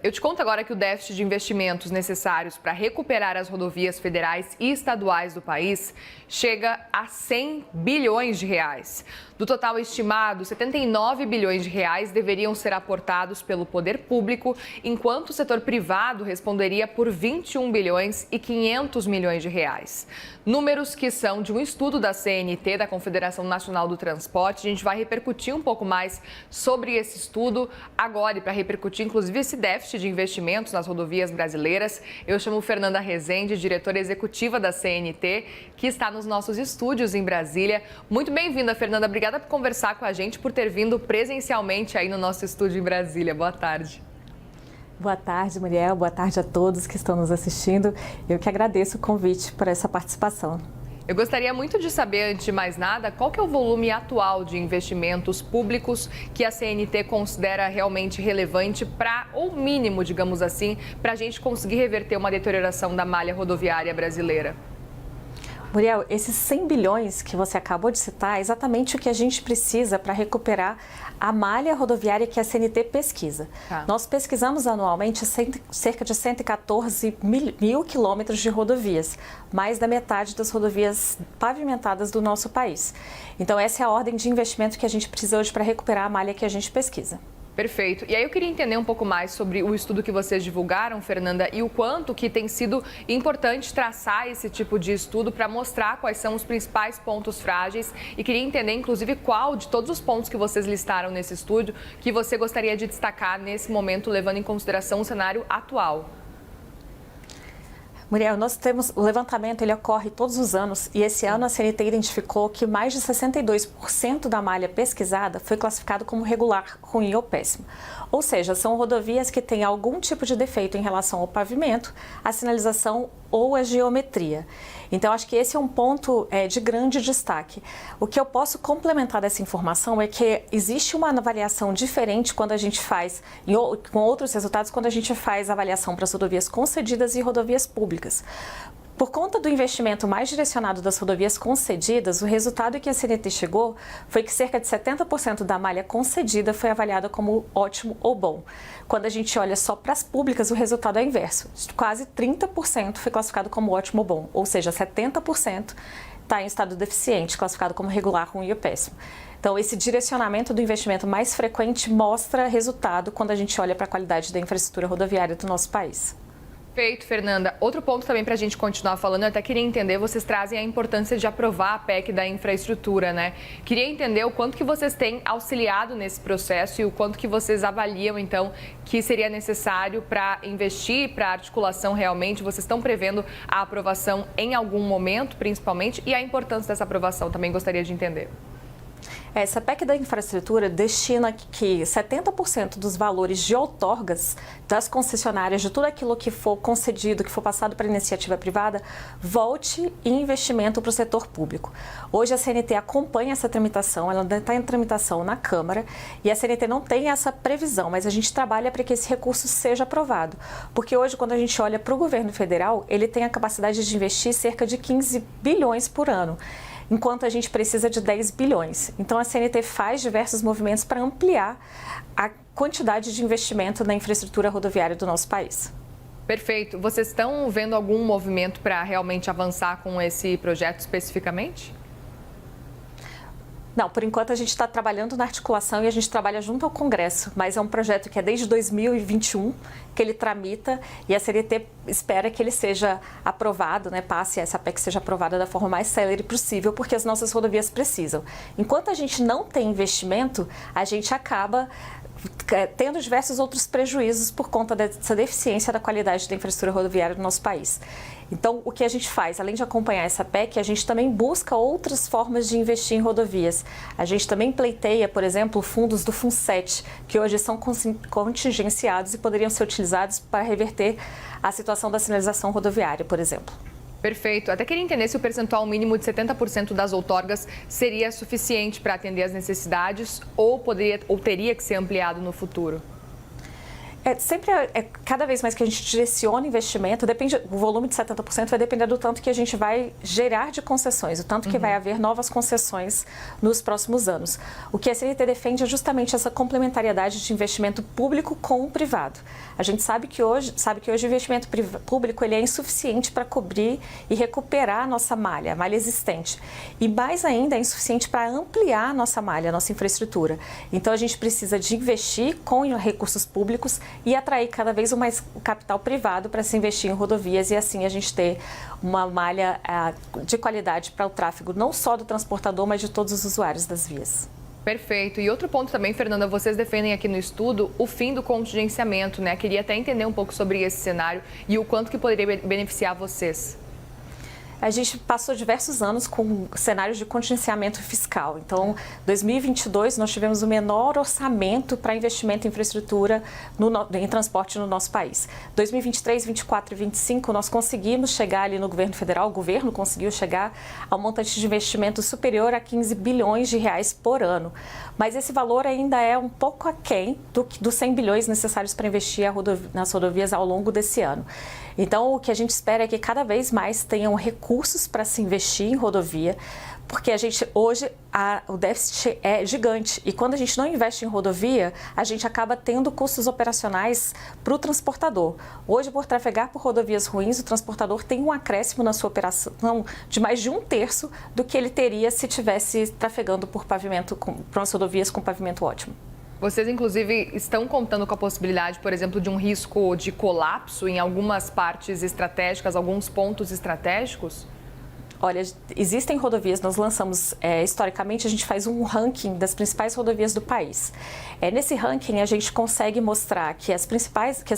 Eu te conto agora que o déficit de investimentos necessários para recuperar as rodovias federais e estaduais do país chega a 100 bilhões de reais. Do total estimado, 79 bilhões de reais deveriam ser aportados pelo poder público, enquanto o setor privado responderia por 21 bilhões e 500 milhões de reais. Números que são de um estudo da CNT, da Confederação Nacional do Transporte. A gente vai repercutir um pouco mais sobre esse estudo agora e para repercutir, inclusive, esse déficit de investimentos nas rodovias brasileiras. Eu chamo Fernanda Rezende, diretora executiva da CNT, que está nos nossos estúdios em Brasília. Muito bem-vinda, Fernanda. Obrigada por conversar com a gente, por ter vindo presencialmente aí no nosso estúdio em Brasília. Boa tarde. Boa tarde, Muriel. Boa tarde a todos que estão nos assistindo. Eu que agradeço o convite por essa participação. Eu gostaria muito de saber, antes de mais nada, qual que é o volume atual de investimentos públicos que a CNT considera realmente relevante para, ou mínimo, digamos assim, para a gente conseguir reverter uma deterioração da malha rodoviária brasileira. Muriel, esses 100 bilhões que você acabou de citar é exatamente o que a gente precisa para recuperar a malha rodoviária que a CNT pesquisa. Nós pesquisamos anualmente cerca de 114 mil quilômetros de rodovias, mais da metade das rodovias pavimentadas do nosso país. Então, essa é a ordem de investimento que a gente precisa hoje para recuperar a malha que a gente pesquisa. Perfeito. E aí eu queria entender um pouco mais sobre o estudo que vocês divulgaram, Fernanda, e o quanto que tem sido importante traçar esse tipo de estudo para mostrar quais são os principais pontos frágeis. E queria entender, inclusive, qual de todos os pontos que vocês listaram nesse estudo que você gostaria de destacar nesse momento, levando em consideração o cenário atual. Muriel, nós temos o levantamento, ele ocorre todos os anos e esse ano a CNT identificou que mais de 62% da malha pesquisada foi classificado como regular, ruim ou péssimo. Ou seja, são rodovias que têm algum tipo de defeito em relação ao pavimento, à sinalização ou à geometria. Então, acho que esse é um ponto de grande destaque. O que eu posso complementar dessa informação é que existe uma avaliação diferente quando a gente faz, com outros resultados, quando a gente faz avaliação para as rodovias concedidas e rodovias públicas. Por conta do investimento mais direcionado das rodovias concedidas, o resultado que a CNT chegou foi que cerca de 70% da malha concedida foi avaliada como ótimo ou bom. Quando a gente olha só para as públicas, o resultado é inverso. Quase 30% foi classificado como ótimo ou bom, ou seja, 70% está em estado deficiente, classificado como regular, ruim ou péssimo. Então, esse direcionamento do investimento mais frequente mostra resultado quando a gente olha para a qualidade da infraestrutura rodoviária do nosso país. Perfeito, Fernanda. Outro ponto também para a gente continuar falando, eu até queria entender, vocês trazem a importância de aprovar a PEC da infraestrutura, né? Queria entender o quanto que vocês têm auxiliado nesse processo e o quanto que vocês avaliam, então, que seria necessário para investir, para articulação realmente. Vocês estão prevendo a aprovação em algum momento, principalmente, e a importância dessa aprovação também gostaria de entender. Essa PEC da infraestrutura destina que 70% dos valores de outorgas das concessionárias, de tudo aquilo que for concedido, que for passado para a iniciativa privada, volte em investimento para o setor público. Hoje a CNT acompanha essa tramitação, ela está em tramitação na Câmara e a CNT não tem essa previsão, mas a gente trabalha para que esse recurso seja aprovado. Porque hoje, quando a gente olha para o governo federal, ele tem a capacidade de investir cerca de 15 bilhões por ano, enquanto a gente precisa de 10 bilhões. Então, a CNT faz diversos movimentos para ampliar a quantidade de investimento na infraestrutura rodoviária do nosso país. Perfeito. Vocês estão vendo algum movimento para realmente avançar com esse projeto especificamente? Não, por enquanto a gente está trabalhando na articulação e a gente trabalha junto ao Congresso, mas é um projeto que é desde 2021 que ele tramita e a CNT espera que ele seja aprovado, né, essa PEC seja aprovada da forma mais célere possível, porque as nossas rodovias precisam. Enquanto a gente não tem investimento, a gente acaba tendo diversos outros prejuízos por conta dessa deficiência da qualidade da infraestrutura rodoviária do nosso país. Então, o que a gente faz, além de acompanhar essa PEC, a gente também busca outras formas de investir em rodovias. A gente também pleiteia, por exemplo, fundos do FUNSET, que hoje são contingenciados e poderiam ser utilizados para reverter a situação da sinalização rodoviária, por exemplo. Perfeito. Até queria entender se o percentual mínimo de 70% das outorgas seria suficiente para atender as necessidades ou teria que ser ampliado no futuro. Cada vez mais que a gente direciona investimento, o volume de 70% vai depender do tanto que a gente vai gerar de concessões, o tanto que vai haver novas concessões nos próximos anos. O que a CNT defende é justamente essa complementariedade de investimento público com o privado. A gente sabe que hoje o investimento público ele é insuficiente para cobrir e recuperar a nossa malha, a malha existente. E mais ainda é insuficiente para ampliar a nossa malha, a nossa infraestrutura. Então a gente precisa de investir com recursos públicos e atrair cada vez mais o capital privado para se investir em rodovias e assim a gente ter uma malha de qualidade para o tráfego, não só do transportador, mas de todos os usuários das vias. Perfeito. E outro ponto também, Fernanda, vocês defendem aqui no estudo o fim do contingenciamento, né? Queria até entender um pouco sobre esse cenário e o quanto que poderia beneficiar vocês. A gente passou diversos anos com cenários de contingenciamento fiscal. Então, 2022, nós tivemos o menor orçamento para investimento em infraestrutura em transporte no nosso país. 2023, 2024 e 2025, nós conseguimos chegar ali no governo federal, o governo conseguiu chegar ao montante de investimento superior a 15 bilhões de reais por ano. Mas esse valor ainda é um pouco aquém dos 100 bilhões necessários para investir nas rodovias ao longo desse ano. Então, o que a gente espera é que cada vez mais tenham recursos para se investir em rodovia, porque hoje o déficit é gigante e quando a gente não investe em rodovia, a gente acaba tendo custos operacionais para o transportador. Hoje, por trafegar por rodovias ruins, o transportador tem um acréscimo na sua operação de mais de 1/3 do que ele teria se estivesse trafegando por as rodovias com pavimento ótimo. Vocês, inclusive, estão contando com a possibilidade, por exemplo, de um risco de colapso em algumas partes estratégicas, alguns pontos estratégicos? Olha, existem rodovias, nós lançamos, historicamente, a gente faz um ranking das principais rodovias do país. Nesse ranking, a gente consegue mostrar que as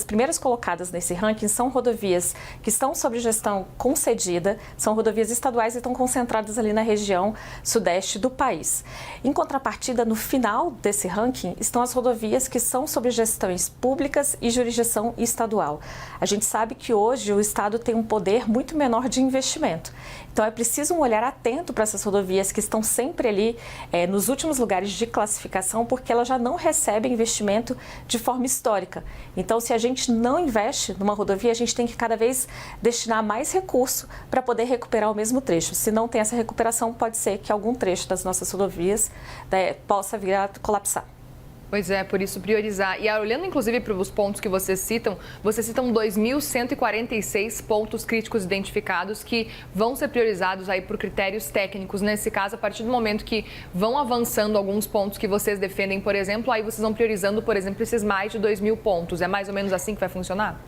primeiras colocadas nesse ranking são rodovias que estão sob gestão concedida, são rodovias estaduais e estão concentradas ali na região sudeste do país. Em contrapartida, no final desse ranking, estão as rodovias que são sob gestões públicas e jurisdição estadual. A gente sabe que hoje o Estado tem um poder muito menor de investimento. Então, é preciso um olhar atento para essas rodovias que estão sempre ali nos últimos lugares de classificação, porque elas já não recebem investimento de forma histórica. Então, se a gente não investe numa rodovia, a gente tem que cada vez destinar mais recurso para poder recuperar o mesmo trecho. Se não tem essa recuperação, pode ser que algum trecho das nossas rodovias possa vir a colapsar. Pois é, por isso priorizar. E olhando inclusive para os pontos que vocês citam 2.146 pontos críticos identificados que vão ser priorizados aí por critérios técnicos. Nesse caso, a partir do momento que vão avançando alguns pontos que vocês defendem, por exemplo, aí vocês vão priorizando, por exemplo, esses mais de 2.000 pontos. É mais ou menos assim que vai funcionar?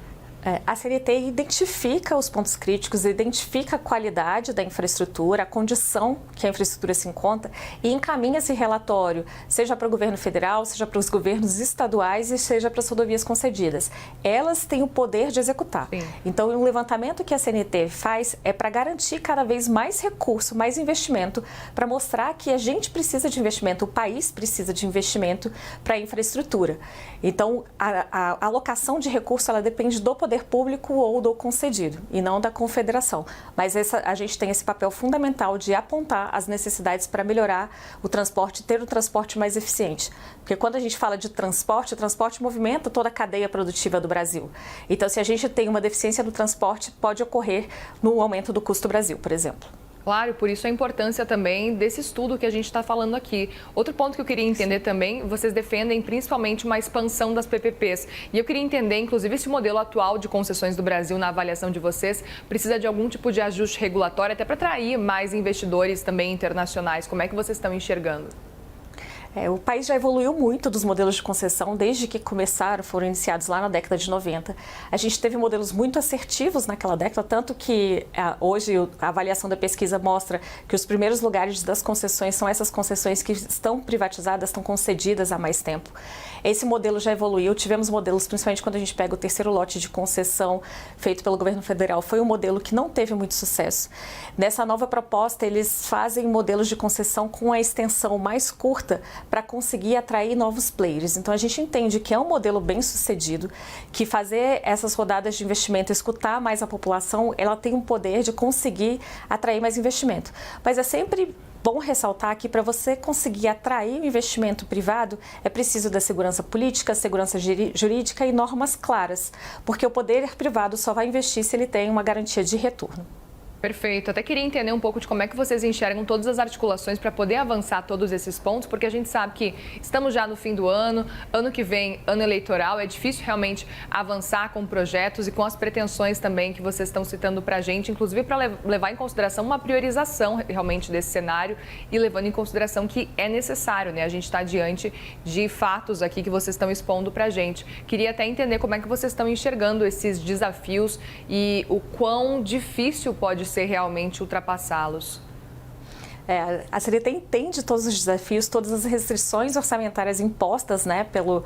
A CNT identifica os pontos críticos, identifica a qualidade da infraestrutura, a condição que a infraestrutura se encontra e encaminha esse relatório, seja para o governo federal, seja para os governos estaduais e seja para as rodovias concedidas. Elas têm o poder de executar. Sim. Então, o levantamento que a CNT faz é para garantir cada vez mais recurso, mais investimento, para mostrar que a gente precisa de investimento, o país precisa de investimento para a infraestrutura. Então, a alocação de recurso, ela depende do poder público ou do concedido, e não da confederação. Mas a gente tem esse papel fundamental de apontar as necessidades para melhorar o transporte, ter um transporte mais eficiente. Porque quando a gente fala de transporte, o transporte movimenta toda a cadeia produtiva do Brasil. Então, se a gente tem uma deficiência no transporte, pode ocorrer no aumento do custo do Brasil, por exemplo. Claro, por isso a importância também desse estudo que a gente está falando aqui. Outro ponto que eu queria entender também, vocês defendem principalmente uma expansão das PPPs. E eu queria entender, inclusive, se o modelo atual de concessões do Brasil, na avaliação de vocês, precisa de algum tipo de ajuste regulatório, até para atrair mais investidores também internacionais. Como é que vocês estão enxergando? O país já evoluiu muito dos modelos de concessão desde que foram iniciados lá na década de 90. A gente teve modelos muito assertivos naquela década, tanto que hoje a avaliação da pesquisa mostra que os primeiros lugares das concessões são essas concessões que estão privatizadas, estão concedidas há mais tempo. Esse modelo já evoluiu, tivemos modelos, principalmente quando a gente pega o terceiro lote de concessão feito pelo governo federal, foi um modelo que não teve muito sucesso. Nessa nova proposta, eles fazem modelos de concessão com a extensão mais curta para conseguir atrair novos players. Então, a gente entende que é um modelo bem sucedido, que fazer essas rodadas de investimento, escutar mais a população, ela tem um poder de conseguir atrair mais investimento. Mas é sempre bom ressaltar que para você conseguir atrair o investimento privado é preciso da segurança política, segurança jurídica e normas claras, porque o poder privado só vai investir se ele tem uma garantia de retorno. Perfeito. Até queria entender um pouco de como é que vocês enxergam todas as articulações para poder avançar todos esses pontos, porque a gente sabe que estamos já no fim do ano, ano que vem, ano eleitoral, é difícil realmente avançar com projetos e com as pretensões também que vocês estão citando para a gente, inclusive para levar em consideração uma priorização realmente desse cenário e levando em consideração que é necessário, né? A gente está diante de fatos aqui que vocês estão expondo para a gente. Queria até entender como é que vocês estão enxergando esses desafios e o quão difícil pode ser realmente ultrapassá-los. A CNT entende todos os desafios, todas as restrições orçamentárias impostas, né, pelo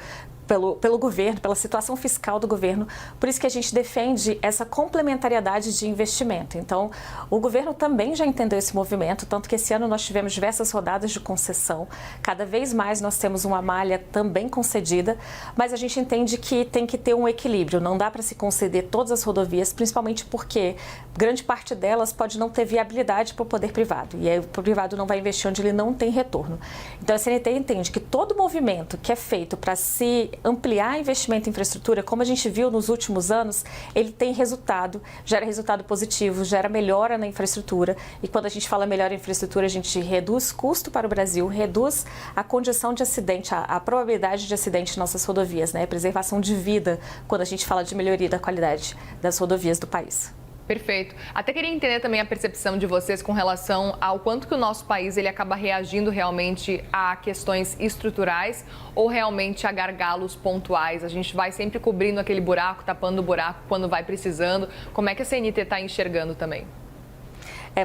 governo, pela situação fiscal do governo, por isso que a gente defende essa complementariedade de investimento. Então, o governo também já entendeu esse movimento, tanto que esse ano nós tivemos diversas rodadas de concessão, cada vez mais nós temos uma malha também concedida, mas a gente entende que tem que ter um equilíbrio, não dá para se conceder todas as rodovias, principalmente porque grande parte delas pode não ter viabilidade para o poder privado, e aí o privado não vai investir onde ele não tem retorno. Então, a CNT entende que todo movimento que é feito para se ampliar investimento em infraestrutura, como a gente viu nos últimos anos, ele tem resultado, gera resultado positivo, gera melhora na infraestrutura. E quando a gente fala melhora em infraestrutura, a gente reduz custo para o Brasil, reduz a condição de acidente, a probabilidade de acidente em nossas rodovias, né? Preservação de vida, quando a gente fala de melhoria da qualidade das rodovias do país. Perfeito. Até queria entender também a percepção de vocês com relação ao quanto que o nosso país ele acaba reagindo realmente a questões estruturais ou realmente a gargalos pontuais. A gente vai sempre cobrindo aquele buraco, tapando o buraco quando vai precisando. Como é que a CNT está enxergando também?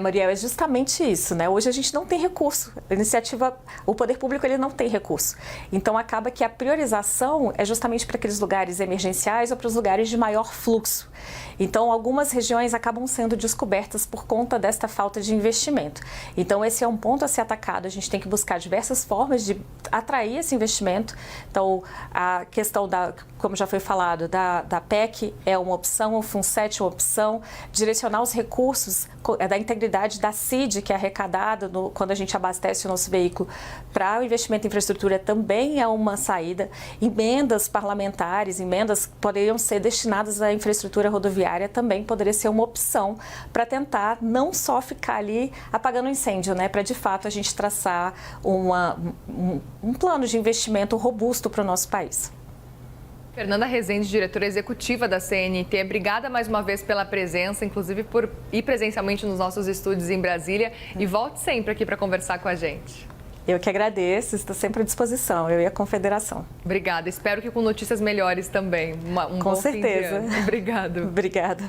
Mariel, é justamente isso, né? Hoje a gente não tem recurso, o poder público ele não tem recurso. Então acaba que a priorização é justamente para aqueles lugares emergenciais ou para os lugares de maior fluxo. Então algumas regiões acabam sendo descobertas por conta desta falta de investimento. Então esse é um ponto a ser atacado, a gente tem que buscar diversas formas de atrair esse investimento. Então a questão como já foi falado, da PEC é uma opção, o FUNSET é uma opção, direcionar os recursos da integridade da CID, que é arrecadada quando a gente abastece o nosso veículo, para o investimento em infraestrutura também é uma saída. Emendas parlamentares, emendas que poderiam ser destinadas à infraestrutura rodoviária também poderia ser uma opção para tentar não só ficar ali apagando incêndio, né? Para de fato a gente traçar um plano de investimento robusto para o nosso país. Fernanda Rezende, diretora executiva da CNT, obrigada mais uma vez pela presença, inclusive por ir presencialmente nos nossos estúdios em Brasília, e volte sempre aqui para conversar com a gente. Eu que agradeço, estou sempre à disposição, eu e a Confederação. Obrigada, espero que com notícias melhores também. Com certeza. Obrigado. Obrigada.